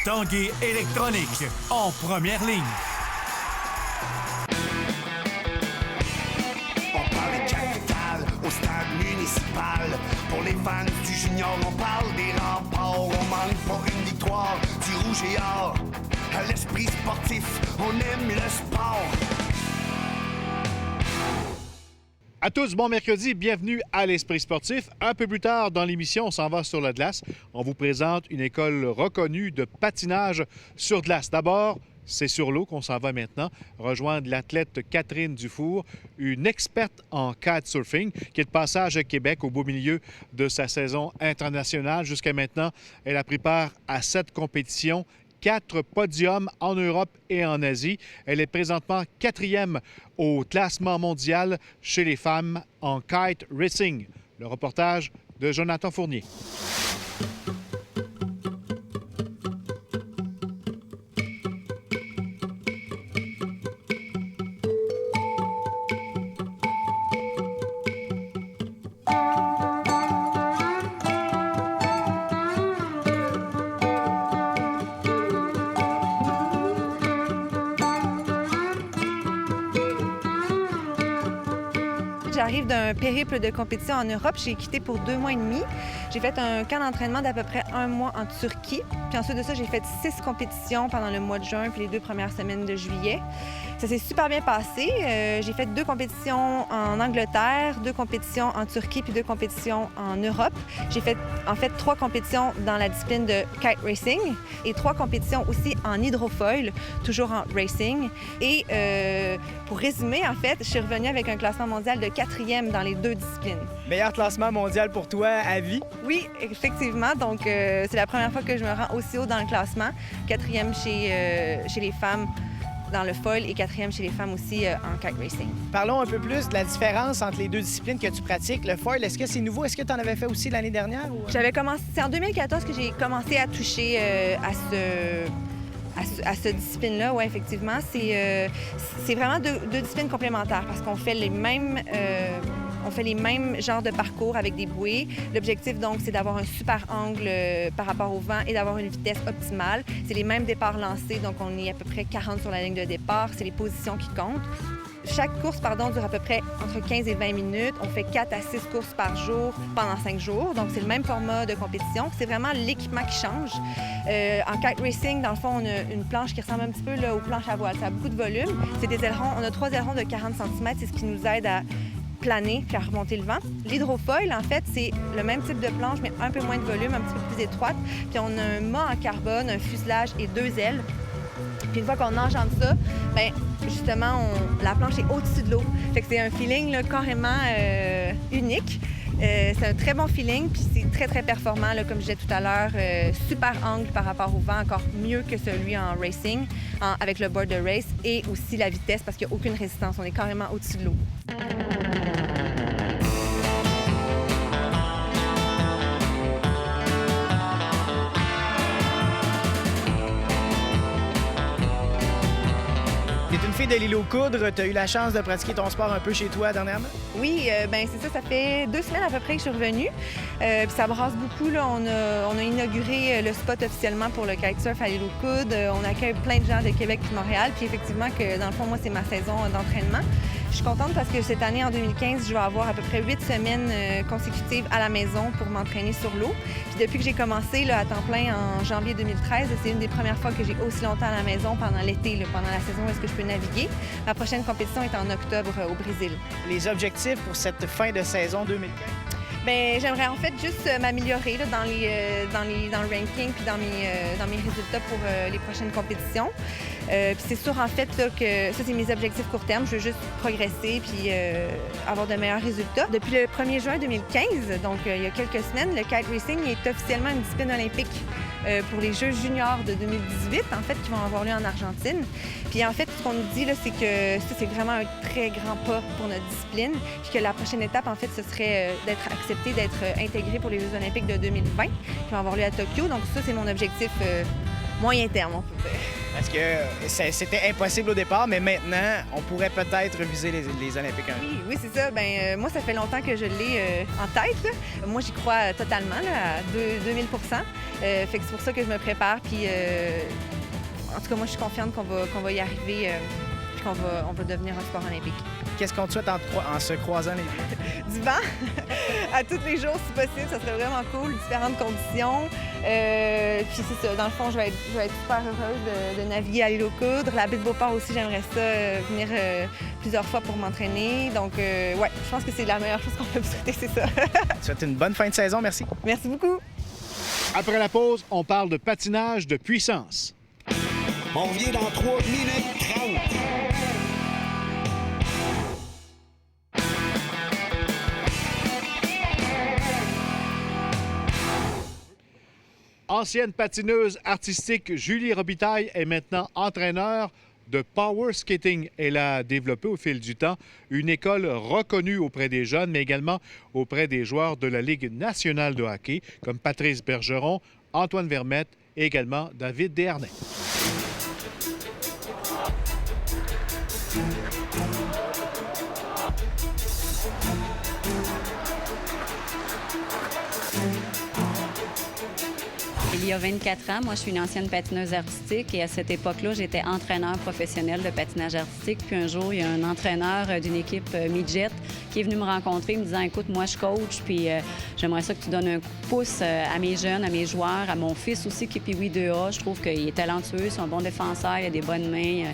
Tanguay électronique, en première ligne. On parle de capitale au stade municipal. Pour les fans du junior, on parle des remparts. On manque pas une victoire du rouge et or. À l'esprit sportif, on aime le sport. À tous, bon mercredi, bienvenue à l'Esprit sportif. Un peu plus tard dans l'émission, on s'en va sur la glace. On vous présente une école reconnue de patinage sur glace. D'abord, c'est sur l'eau qu'on s'en va maintenant, rejoindre l'athlète Catherine Dufour, une experte en kitesurfing, qui est de passage à Québec au beau milieu de sa saison internationale. Jusqu'à maintenant, elle a pris part à 7 compétitions, 4 podiums en Europe et en Asie. Elle est présentement 4e au classement mondial chez les femmes en kite racing. Le reportage de Jonathan Fournier. J'arrive d'un périple de compétition en Europe. J'ai quitté pour 2 mois et demi. J'ai fait un camp d'entraînement d'à peu près 1 mois en Turquie. Puis ensuite de ça, j'ai fait 6 compétitions pendant le mois de juin puis les 2 premières semaines de juillet. Ça s'est super bien passé. J'ai fait 2 compétitions en Angleterre, 2 compétitions en Turquie puis 2 compétitions en Europe. J'ai fait en fait 3 compétitions dans la discipline de kite racing et 3 compétitions aussi en hydrofoil, toujours en racing. Et pour résumer, en fait, je suis revenue avec un classement mondial de 4e dans les 2 disciplines. Meilleur classement mondial pour toi à vie? Oui, effectivement. Donc, c'est la première fois que je me rends aussi haut dans le classement. 4e chez les femmes dans le foil et 4e chez les femmes aussi en kite racing. Parlons un peu plus de la différence entre les 2 disciplines que tu pratiques. Le foil, est-ce que c'est nouveau? Est-ce que tu en avais fait aussi l'année dernière? Ou... J'avais commencé... C'est en 2014 que j'ai commencé à toucher à cette discipline-là, oui, effectivement. C'est vraiment deux disciplines complémentaires parce qu'on fait les mêmes... On fait les mêmes genres de parcours avec des bouées. L'objectif, donc, c'est d'avoir un super angle par rapport au vent et d'avoir une vitesse optimale. C'est les mêmes départs lancés, donc on est à peu près 40 sur la ligne de départ. C'est les positions qui comptent. Chaque course, dure à peu près entre 15 et 20 minutes. On fait 4 à 6 courses par jour pendant 5 jours. Donc, c'est le même format de compétition. C'est vraiment l'équipement qui change. En kite racing, dans le fond, on a une planche qui ressemble un petit peu là, aux planches à voile. Ça a beaucoup de volume. C'est des ailerons. On a 3 ailerons de 40 cm. C'est ce qui nous aide à planer puis à remonter le vent. L'hydrofoil, en fait, c'est le même type de planche, mais un peu moins de volume, un petit peu plus étroite. Puis on a un mât en carbone, un fuselage et 2 ailes. Puis une fois qu'on enjambe ça, bien, justement, la planche est au-dessus de l'eau. Fait que c'est un feeling là, carrément unique. C'est un très bon feeling, puis c'est très, très performant, là, comme je disais tout à l'heure. Super angle par rapport au vent, encore mieux que celui en racing, avec le board de race, et aussi la vitesse, parce qu'il n'y a aucune résistance. On est carrément au-dessus de l'eau. Tu es une fille de l'île aux Coudres. Tu as eu la chance de pratiquer ton sport un peu chez toi dernièrement? Oui, bien c'est ça. Ça fait 2 semaines à peu près que je suis revenue. Puis ça brasse beaucoup. Là. On a inauguré le spot officiellement pour le kitesurf à l'île aux Coudres. On accueille plein de gens de Québec et de Montréal. Puis effectivement, que dans le fond, moi, c'est ma saison d'entraînement. Je suis contente parce que cette année, en 2015, je vais avoir à peu près 8 semaines consécutives à la maison pour m'entraîner sur l'eau. Puis depuis que j'ai commencé là, à temps plein en janvier 2013, c'est une des premières fois que j'ai aussi longtemps à la maison pendant l'été, là, pendant la saison où est-ce que je peux naviguer. Ma prochaine compétition est en octobre au Brésil. Les objectifs pour cette fin de saison 2015? Bien, j'aimerais en fait juste m'améliorer là, dans le ranking puis dans mes résultats pour les prochaines compétitions. Puis c'est sûr en fait là, que ça, c'est mes objectifs court terme. Je veux juste progresser puis avoir de meilleurs résultats. Depuis le 1er juin 2015, donc il y a quelques semaines, le kite racing est officiellement une discipline olympique pour les Jeux juniors de 2018, en fait, qui vont avoir lieu en Argentine. Puis en fait, ce qu'on nous dit, là, c'est que ça, c'est vraiment un très grand pas pour notre discipline, puis que la prochaine étape, en fait, ce serait d'être accepté, d'être intégré pour les Jeux olympiques de 2020, qui vont avoir lieu à Tokyo. Donc ça, c'est mon objectif moyen terme, on peut dire. Parce que c'était impossible au départ, mais maintenant, on pourrait peut-être viser les Olympiques un jour. Oui, c'est ça. Bien, moi, ça fait longtemps que je l'ai en tête, là. Moi, j'y crois totalement, là, à 2000 %. Fait que c'est pour ça que je me prépare. Puis, en tout cas, moi, je suis confiante qu'on va y arriver puis qu'on va devenir un sport olympique. Qu'est-ce qu'on te souhaite en se croisant les pieds? Du vent à tous les jours, si possible. Ça serait vraiment cool. Différentes conditions. Puis c'est ça. Dans le fond, je vais être super heureuse de naviguer à l'île aux Coudres. La baie de Beauport aussi, j'aimerais ça venir plusieurs fois pour m'entraîner. Donc, ouais, je pense que c'est la meilleure chose qu'on peut me souhaiter, c'est ça. Je te souhaite une bonne fin de saison. Merci. Merci beaucoup. Après la pause, on parle de patinage de puissance. On revient dans 3 minutes 30. Ancienne patineuse artistique, Julie Robitaille est maintenant entraîneur de power skating. Elle a développé au fil du temps une école reconnue auprès des jeunes, mais également auprès des joueurs de la Ligue nationale de hockey, comme Patrice Bergeron, Antoine Vermette et également David Desharnais. Il y a 24 ans, moi, je suis une ancienne patineuse artistique et à cette époque-là, j'étais entraîneur professionnel de patinage artistique. Puis un jour, il y a un entraîneur d'une équipe midget qui est venu me rencontrer me disant « Écoute, moi, je coach, puis j'aimerais ça que tu donnes un coup de pouce à mes jeunes, à mes joueurs, à mon fils aussi qui est Pee-Wee 2A. Je trouve qu'il est talentueux, c'est un bon défenseur, il a des bonnes mains,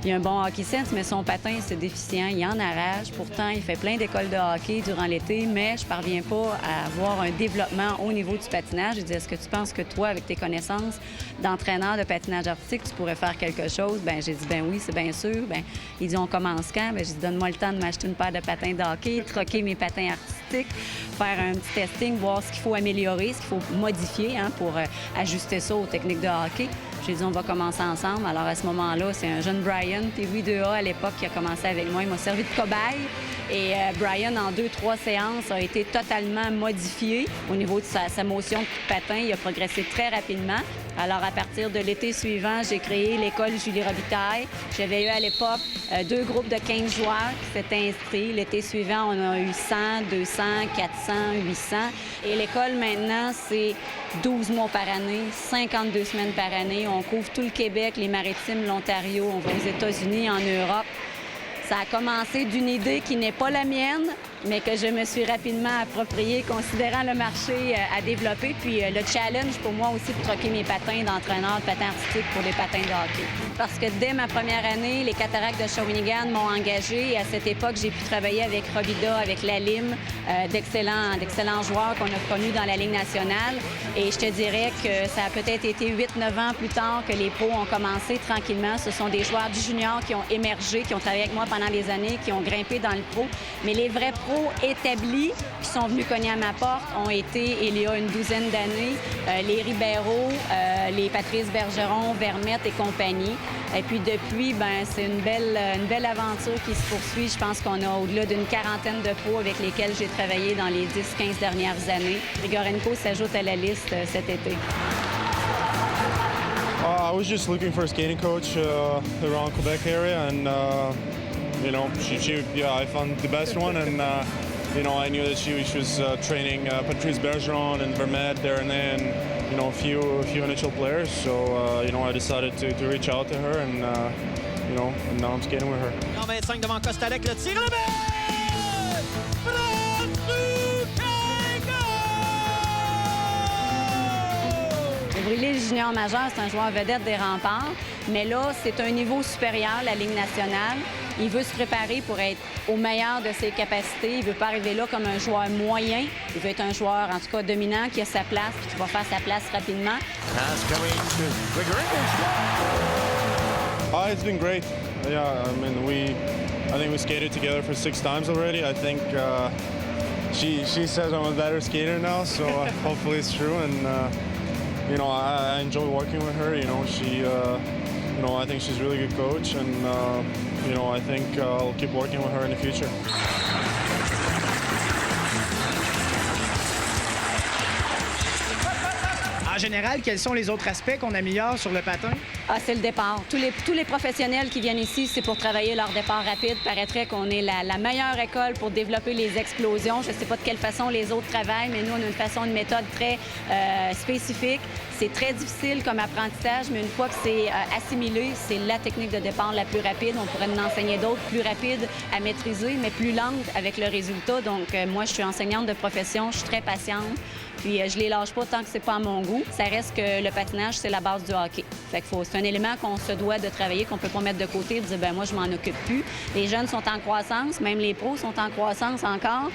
il a un bon hockey sense, mais son patin, c'est déficient, il en arrache. Pourtant, il fait plein d'écoles de hockey durant l'été, mais je parviens pas à avoir un développement au niveau du patinage. » Je dis « Est-ce que tu penses que toi, avec tes connaissances d'entraîneur de patinage artistique, tu pourrais faire quelque chose? » Bien, j'ai dit « Ben oui, c'est bien sûr. » Bien, il dit « On commence quand? » Bien, j'ai dit « Donne-moi le temps de m'acheter une paire de patins de hockey, troquer mes patins artistiques, faire un petit testing, voir ce qu'il faut améliorer, ce qu'il faut modifier pour ajuster ça aux techniques de hockey. » J'ai dit, on va commencer ensemble. Alors, à ce moment-là, c'est un jeune Brian, Pee-Wee 2A à l'époque, qui a commencé avec moi. Il m'a servi de cobaye. Et Brian, en 2-3 séances, a été totalement modifié au niveau de sa motion de patin. Il a progressé très rapidement. Alors, à partir de l'été suivant, j'ai créé l'école Julie Robitaille. J'avais eu à l'époque 2 groupes de 15 joueurs qui s'étaient inscrits. L'été suivant, on a eu 100, 200, 400, 800. Et l'école, maintenant, c'est 12 mois par année, 52 semaines par année. On couvre tout le Québec, les Maritimes, l'Ontario. On va aux États-Unis, en Europe. Ça a commencé d'une idée qui n'est pas la mienne, mais que je me suis rapidement appropriée, considérant le marché à développer. Puis le challenge pour moi aussi de troquer mes patins d'entraîneur de patins artistiques pour des patins de hockey. Parce que dès ma première année, les Cataractes de Shawinigan m'ont engagée. Et à cette époque, j'ai pu travailler avec Robida, avec la Lime, d'excellents joueurs qu'on a connus dans la Ligue nationale. Et je te dirais que ça a peut-être été 8-9 ans plus tard que les pros ont commencé tranquillement. Ce sont des joueurs du junior qui ont émergé, qui ont travaillé avec moi pendant des années, qui ont grimpé dans le pro. Mais les vrais pros établis qui sont venus cogner à ma porte ont été, il y a une douzaine d'années, les Ribeiro, les Patrice Bergeron, Vermette et compagnie. Et puis depuis, ben c'est une belle aventure qui se poursuit. Je pense qu'on a au-delà d'une quarantaine de pros avec lesquels j'ai travaillé dans les 10-15 dernières années. Grigorenko s'ajoute à la liste cet été. I was just looking for a skating coach around Quebec area, and you know, I found the best one, and you know, I knew that she was training Patrice Bergeron and Vermette, Desharnais, and you know, a few NHL players. So you know, I decided to reach out to her, and you know, and now I'm skating with her. 25 devant Kostelek, le tir, le but! Brûlé junior majeur, c'est un joueur vedette des Remparts, mais là, c'est un niveau supérieur, la Ligue nationale. Il veut se préparer pour être au meilleur de ses capacités. Il ne veut pas arriver là comme un joueur moyen. Il veut être un joueur, en tout cas, dominant, qui a sa place et qui va faire sa place rapidement. It's been great. Yeah, I mean, I think we skated together for 6 times already. I think she says I'm a better skater now, so hopefully it's true. And you know, I enjoy working with her. You know, you know, I think she's a really good coach, and you know, I think I'll keep working with her in the future. En général, quels sont les autres aspects qu'on améliore sur le patin? Ah, c'est le départ. Tous les professionnels qui viennent ici, c'est pour travailler leur départ rapide. Paraîtrait qu'on est la meilleure école pour développer les explosions. Je ne sais pas de quelle façon les autres travaillent, mais nous, on a une façon, une méthode très spécifique. C'est très difficile comme apprentissage, mais une fois que c'est assimilé, c'est la technique de départ la plus rapide. On pourrait en enseigner d'autres plus rapides à maîtriser, mais plus lentes avec le résultat. Donc, moi, je suis enseignante de profession, je suis très patiente. Puis je les lâche pas tant que c'est pas à mon goût. Ça reste que le patinage, c'est la base du hockey. Fait que c'est un élément qu'on se doit de travailler, qu'on peut pas mettre de côté et dire, ben moi, je m'en occupe plus. Les jeunes sont en croissance, même les pros sont en croissance encore.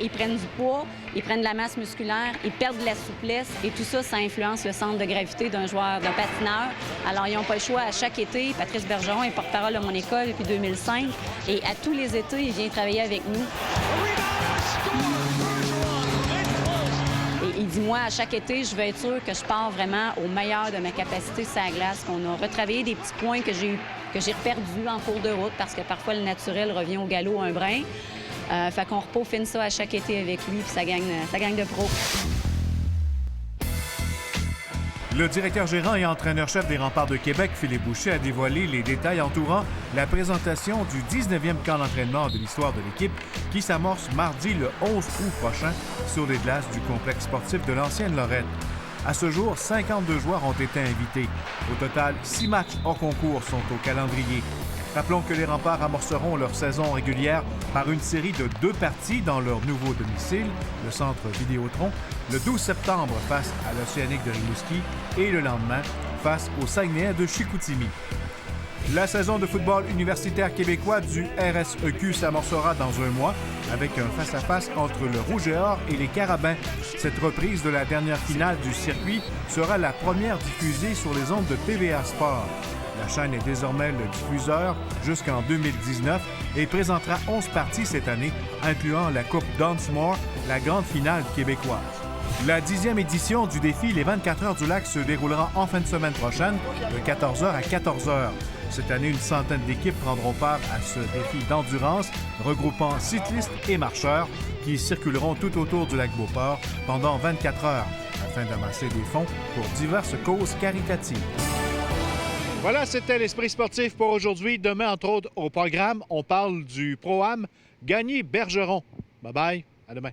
Ils prennent du poids, ils prennent de la masse musculaire, ils perdent de la souplesse et tout ça, ça influence le centre de gravité d'un joueur, d'un patineur. Alors, ils n'ont pas le choix. À chaque été, Patrice Bergeron est porte-parole de mon école depuis 2005 et à tous les étés, il vient travailler avec nous. Il dit, moi, à chaque été, je veux être sûr que je pars vraiment au meilleur de ma capacité sur la glace, qu'on a retravaillé des petits points que j'ai perdus en cours de route parce que parfois le naturel revient au galop un brin. Fait qu'on repeaufine ça à chaque été avec lui, puis ça gagne de pro. Le directeur gérant et entraîneur-chef des Remparts de Québec, Philippe Boucher, a dévoilé les détails entourant la présentation du 19e camp d'entraînement de l'histoire de l'équipe qui s'amorce mardi le 11 août prochain sur les glaces du complexe sportif de l'ancienne Lorette. À ce jour, 52 joueurs ont été invités. Au total, 6 matchs hors concours sont au calendrier. Rappelons que les Remparts amorceront leur saison régulière par une série de 2 parties dans leur nouveau domicile, le Centre Vidéotron, le 12 septembre face à l'Océanique de Rimouski et le lendemain face au Saguenay de Chicoutimi. La saison de football universitaire québécois du RSEQ s'amorcera dans un mois avec un face-à-face entre le Rouge et Or et les Carabins. Cette reprise de la dernière finale du circuit sera la première diffusée sur les ondes de TVA Sport. La chaîne est désormais le diffuseur jusqu'en 2019 et présentera 11 parties cette année, incluant la Coupe Dunsmore, la grande finale québécoise. La 10e édition du défi Les 24 heures du lac se déroulera en fin de semaine prochaine, de 14h à 14h. Cette année, une centaine d'équipes prendront part à ce défi d'endurance, regroupant cyclistes et marcheurs qui circuleront tout autour du lac Beauport pendant 24 heures, afin d'amasser des fonds pour diverses causes caritatives. Voilà, c'était l'Esprit sportif pour aujourd'hui. Demain, entre autres, au programme, on parle du Pro-Am Gagné Bergeron. Bye-bye, à demain.